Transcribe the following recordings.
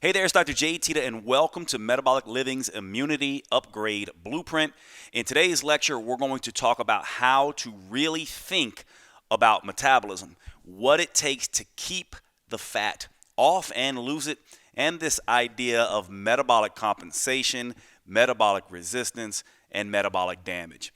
Hey there, it's Dr. Jade, Teta, and welcome to Metabolic Living's Immunity Upgrade Blueprint. In today's lecture, we're going to talk about how to really think about metabolism, what it takes to keep the fat off and lose it, and this idea of metabolic compensation, metabolic resistance, and metabolic damage.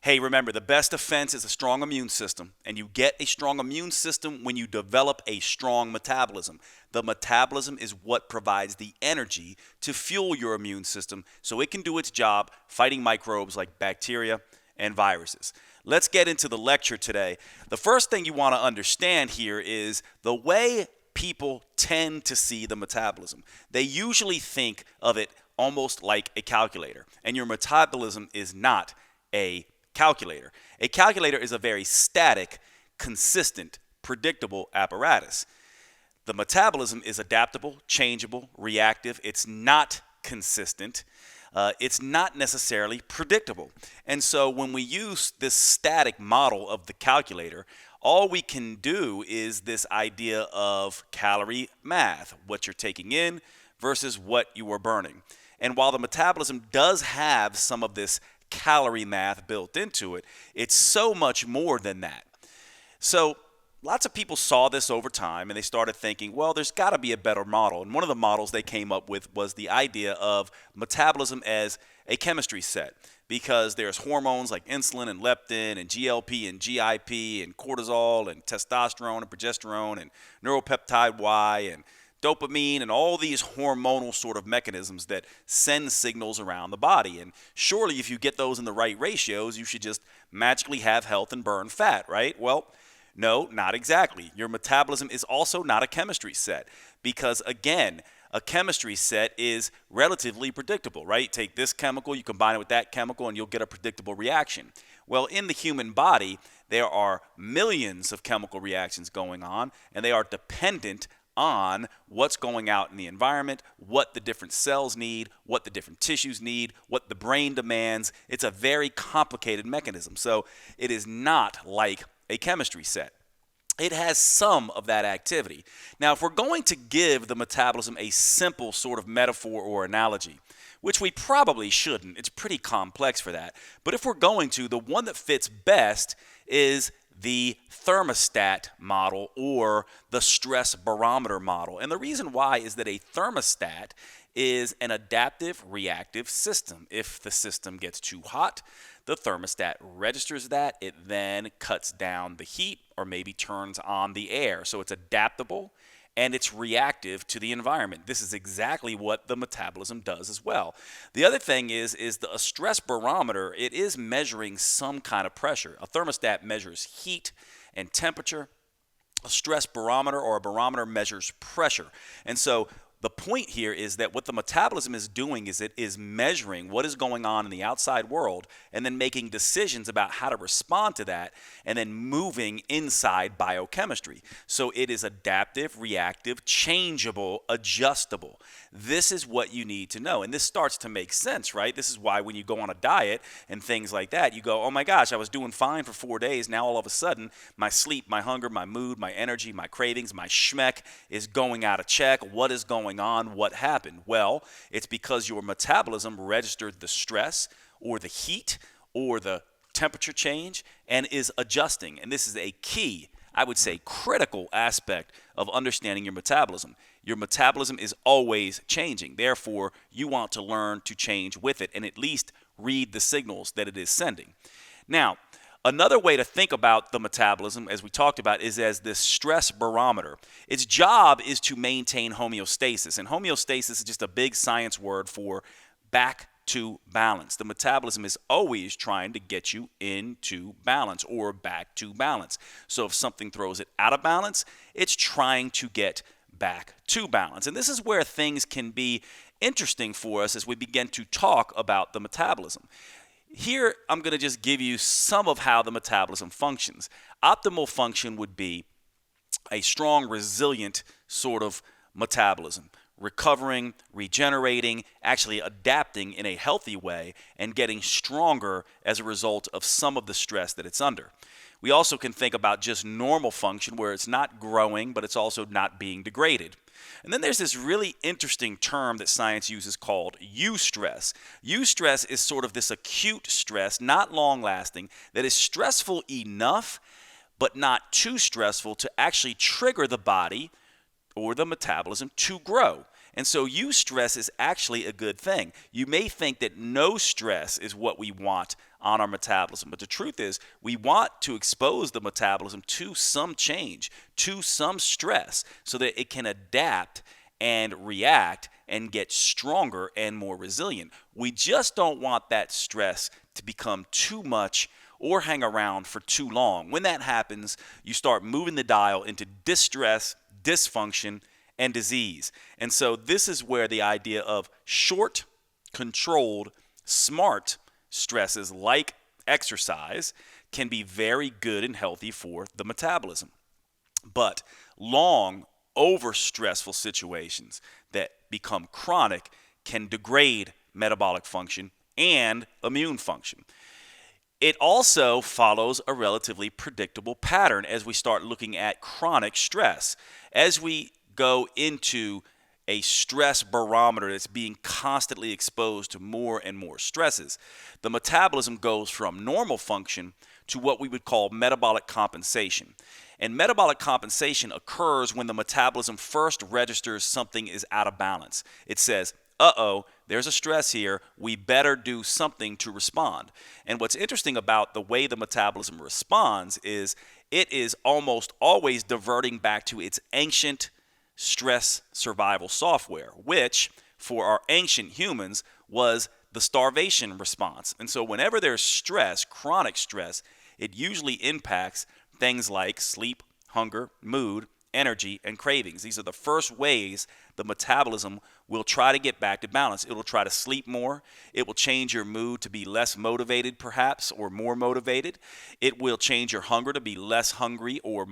Hey, remember, the best defense is a strong immune system, and you get a strong immune system when you develop a strong metabolism. The metabolism is what provides the energy to fuel your immune system so it can do its job fighting microbes like bacteria and viruses. Let's get into the lecture today. The first thing you want to understand here is the way people tend to see the metabolism. They usually think of it almost like a calculator, and your metabolism is not a calculator. A calculator is a very static, consistent, predictable apparatus. The metabolism is adaptable, changeable, reactive. It's not consistent. It's not necessarily predictable. And so when we use this static model of the calculator, all we can do is this idea of calorie math, what you're taking in versus what you are burning. And while the metabolism does have some of this calorie math built into it, it's so much more than that. So lots of people saw this over time and they started thinking, well, there's got to be a better model. And one of the models they came up with was the idea of metabolism as a chemistry set, because there's hormones like insulin and leptin and GLP and GIP and cortisol and testosterone and progesterone and neuropeptide Y and dopamine and all these hormonal sort of mechanisms that send signals around the body. And surely if you get those in the right ratios, you should just magically have health and burn fat, right? Well, no, not exactly. Your metabolism is also not a chemistry set because, again, a chemistry set is relatively predictable, right? Take this chemical, you combine it with that chemical, and you'll get a predictable reaction. Well, in the human body, there are millions of chemical reactions going on, and they are dependent on what's going out in the environment, what the different cells need, what the different tissues need, what the brain demands. It's a very complicated mechanism. So it is not like a chemistry set. It has some of that activity. Now, if we're going to give the metabolism a simple sort of metaphor or analogy, which we probably shouldn't, it's pretty complex for that, but if we're going to, the one that fits best is the thermostat model or the stress barometer model. And the reason why is that a thermostat is an adaptive reactive system. If the system gets too hot, the thermostat registers that. It then cuts down the heat or maybe turns on the air. So it's adaptable and it's reactive to the environment. This is exactly what the metabolism does as well. The other thing is a stress barometer, it is measuring some kind of pressure. A thermostat measures heat and temperature. A stress barometer or a barometer measures pressure. And so the point here is that what the metabolism is doing is it is measuring what is going on in the outside world and then making decisions about how to respond to that and then moving inside biochemistry. So it is adaptive, reactive, changeable, adjustable. This is what you need to know. And this starts to make sense, right? This is why when you go on a diet and things like that, you go, oh my gosh, I was doing fine for 4 days. Now all of a sudden, my sleep, my hunger, my mood, my energy, my cravings, my schmeck is going out of check. What is going on? What happened? Well, it's because your metabolism registered the stress or the heat or the temperature change and is adjusting. And this is a key, I would say, critical aspect of understanding your metabolism. Your metabolism is always changing. Therefore, you want to learn to change with it and at least read the signals that it is sending. Now, another way to think about the metabolism, as we talked about, is as this stress barometer. Its job is to maintain homeostasis. And homeostasis is just a big science word for back to balance. The metabolism is always trying to get you into balance or back to balance. So if something throws it out of balance, it's trying to get back to balance. And this is where things can be interesting for us as we begin to talk about the metabolism. Here, I'm going to just give you some of how the metabolism functions. Optimal function would be a strong, resilient sort of metabolism, recovering, regenerating, actually adapting in a healthy way and getting stronger as a result of some of the stress that it's under. We also can think about just normal function where it's not growing, but it's also not being degraded. And then there's this really interesting term that science uses called eustress. Eustress is sort of this acute stress, not long lasting, that is stressful enough but not too stressful to actually trigger the body or the metabolism to grow. And so eustress is actually a good thing. You may think that no stress is what we want on our metabolism, but the truth is we want to expose the metabolism to some change, to some stress, so that it can adapt and react and get stronger and more resilient. We just don't want that stress to become too much or hang around for too long. When that happens, you start moving the dial into distress, dysfunction, and disease. And so this is where the idea of short, controlled, smart stresses like exercise can be very good and healthy for the metabolism. But long, over-stressful situations that become chronic can degrade metabolic function and immune function. It also follows a relatively predictable pattern as we start looking at chronic stress. As we go into a stress barometer that's being constantly exposed to more and more stresses, the metabolism goes from normal function to what we would call metabolic compensation. And metabolic compensation occurs when the metabolism first registers something is out of balance. It says, uh-oh, there's a stress here, we better do something to respond. And what's interesting about the way the metabolism responds is it is almost always diverting back to its ancient stress survival software, which for our ancient humans was the starvation response. And so whenever there's stress, chronic stress, it usually impacts things like sleep, hunger, mood, energy, and cravings. These are the first ways the metabolism will try to get back to balance. It will try to sleep more. It will change your mood to be less motivated, perhaps, or more motivated. It will change your hunger to be less hungry or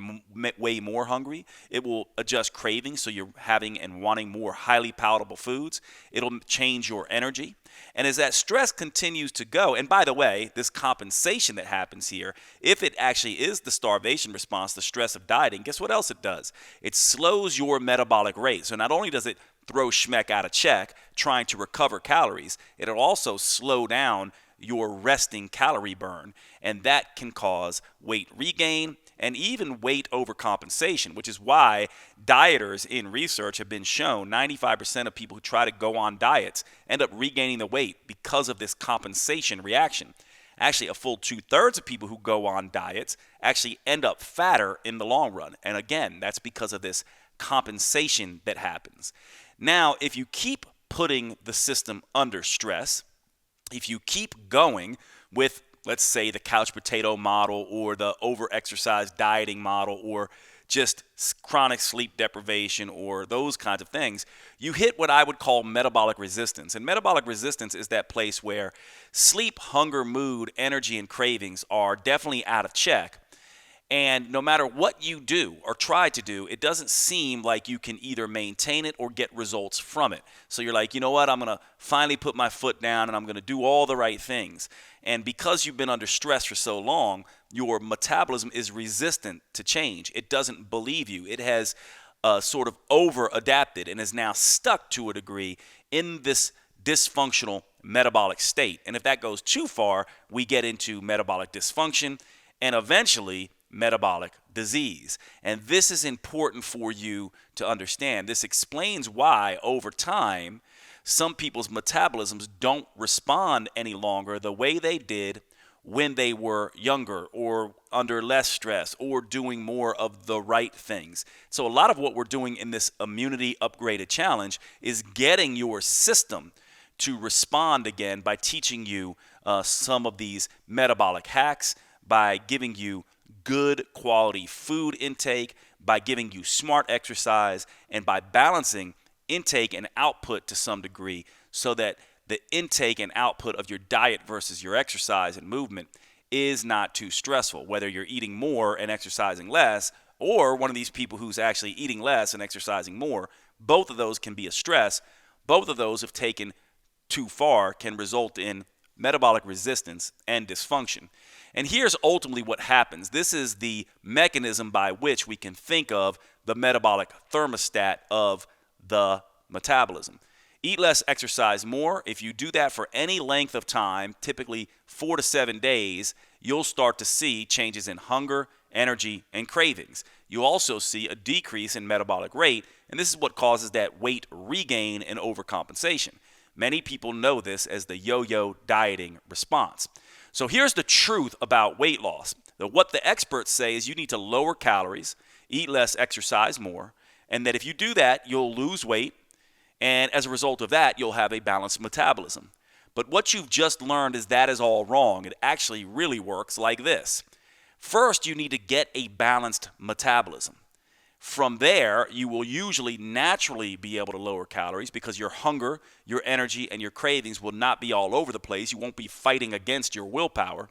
way more hungry. It will adjust cravings so you're having and wanting more highly palatable foods. It'll change your energy. And as that stress continues to go, and by the way, this compensation that happens here, if it actually is the starvation response, the stress of dieting, guess what else it does? It slows your metabolic rate. So not only does it throw schmeck out of check trying to recover calories, it'll also slow down your resting calorie burn, and that can cause weight regain and even weight overcompensation, which is why dieters in research have been shown 95% of people who try to go on diets end up regaining the weight because of this compensation reaction. Actually, a full 2/3 of people who go on diets actually end up fatter in the long run. And again, that's because of this compensation that happens. Now, if you keep putting the system under stress, if you keep going with, let's say, the couch potato model or the over-exercise dieting model or just chronic sleep deprivation or those kinds of things, you hit what I would call metabolic resistance. And metabolic resistance is that place where sleep, hunger, mood, energy, and cravings are definitely out of check. And no matter what you do or try to do, it doesn't seem like you can either maintain it or get results from it. So you're like, you know what, I'm going to finally put my foot down and I'm going to do all the right things. And because you've been under stress for so long, your metabolism is resistant to change. It doesn't believe you. It has sort of over-adapted and is now stuck to a degree in this dysfunctional metabolic state. And if that goes too far, we get into metabolic dysfunction and eventually metabolic disease. And this is important for you to understand. This explains why over time some people's metabolisms don't respond any longer the way they did when they were younger or under less stress or doing more of the right things. So a lot of what we're doing in this immunity upgraded challenge is getting your system to respond again by teaching you some of these metabolic hacks, by giving you good quality food intake, by giving you smart exercise, and by balancing intake and output to some degree so that the intake and output of your diet versus your exercise and movement is not too stressful, whether you're eating more and exercising less or one of these people who's actually eating less and exercising more. Both of those can be a stress. Both of those, if taken too far, can result in metabolic resistance and dysfunction. And here's ultimately what happens. This is the mechanism by which we can think of the metabolic thermostat of the metabolism. Eat less, exercise more. If you do that for any length of time, typically 4 to 7 days, you'll start to see changes in hunger, energy, and cravings. You'll also see a decrease in metabolic rate, and this is what causes that weight regain and overcompensation. Many people know this as the yo-yo dieting response. So here's the truth about weight loss. What the experts say is you need to lower calories, eat less, exercise more, and that if you do that, you'll lose weight, and as a result of that, you'll have a balanced metabolism. But what you've just learned is that is all wrong. It actually really works like this. First, you need to get a balanced metabolism. From there, you will usually naturally be able to lower calories because your hunger, your energy, and your cravings will not be all over the place. You won't be fighting against your willpower.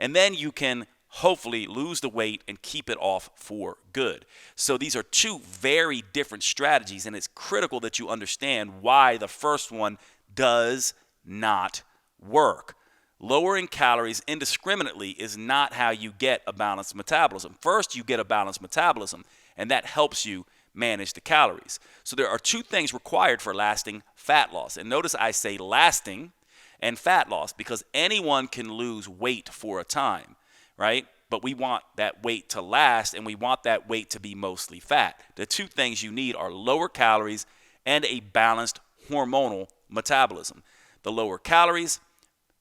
And then you can hopefully lose the weight and keep it off for good. So these are two very different strategies, and it's critical that you understand why the first one does not work. Lowering calories indiscriminately is not how you get a balanced metabolism. First, you get a balanced metabolism, and that helps you manage the calories. So there are two things required for lasting fat loss. And notice I say lasting and fat loss because anyone can lose weight for a time, right? But we want that weight to last, and we want that weight to be mostly fat. The two things you need are lower calories and a balanced hormonal metabolism. The lower calories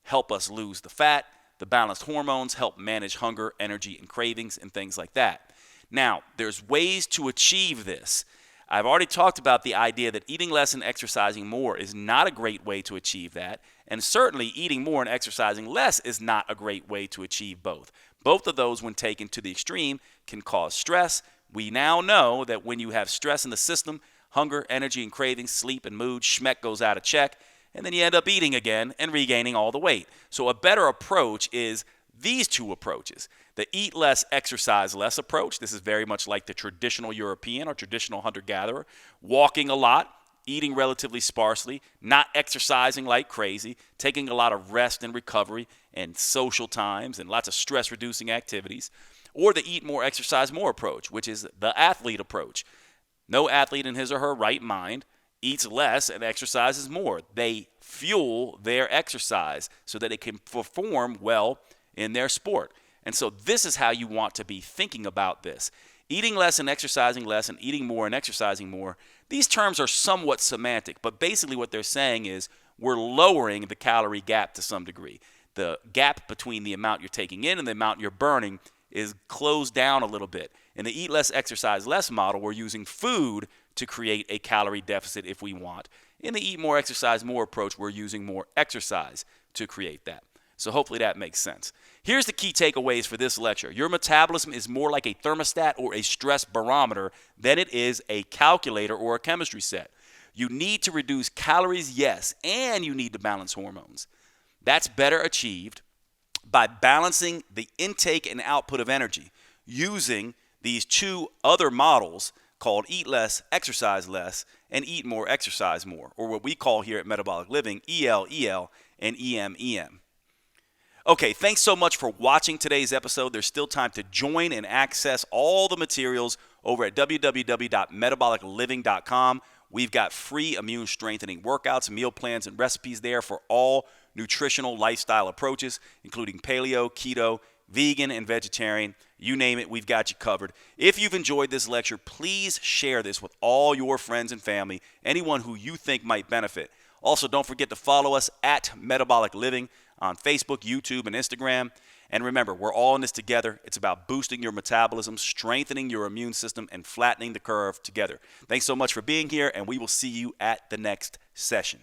help us lose the fat. The balanced hormones help manage hunger, energy, and cravings and things like that. Now, there's ways to achieve this. I've already talked about the idea that eating less and exercising more is not a great way to achieve that. And certainly eating more and exercising less is not a great way to achieve both. Both of those, when taken to the extreme, can cause stress. We now know that when you have stress in the system, hunger, energy, and cravings, sleep, and mood, schmeck goes out of check, and then you end up eating again and regaining all the weight. So a better approach is these two approaches. The eat less, exercise less approach. This is very much like the traditional European or traditional hunter-gatherer. Walking a lot, eating relatively sparsely, not exercising like crazy, taking a lot of rest and recovery and social times and lots of stress-reducing activities. Or the eat more, exercise more approach, which is the athlete approach. No athlete in his or her right mind eats less and exercises more. They fuel their exercise so that it can perform well in their sport. And so this is how you want to be thinking about this. Eating less and exercising less and eating more and exercising more, these terms are somewhat semantic, but basically what they're saying is we're lowering the calorie gap to some degree. The gap between the amount you're taking in and the amount you're burning is closed down a little bit. In the eat less, exercise less model, we're using food to create a calorie deficit if we want. In the eat more, exercise more approach, we're using more exercise to create that. So hopefully that makes sense. Here's the key takeaways for this lecture. Your metabolism is more like a thermostat or a stress barometer than it is a calculator or a chemistry set. You need to reduce calories, yes, and you need to balance hormones. That's better achieved by balancing the intake and output of energy using these two other models called eat less, exercise less, and eat more, exercise more, or what we call here at Metabolic Living, EL, and EM. Okay, thanks so much for watching today's episode. There's still time to join and access all the materials over at www.metabolicliving.com. We've got free immune strengthening workouts, meal plans, and recipes there for all nutritional lifestyle approaches, including paleo, keto, vegan, and vegetarian. You name it, we've got you covered. If you've enjoyed this lecture, please share this with all your friends and family, anyone who you think might benefit. Also, don't forget to follow us at Metabolic Living on Facebook, YouTube, and Instagram. And remember, we're all in this together. It's about boosting your metabolism, strengthening your immune system, and flattening the curve together. Thanks so much for being here, and we will see you at the next session.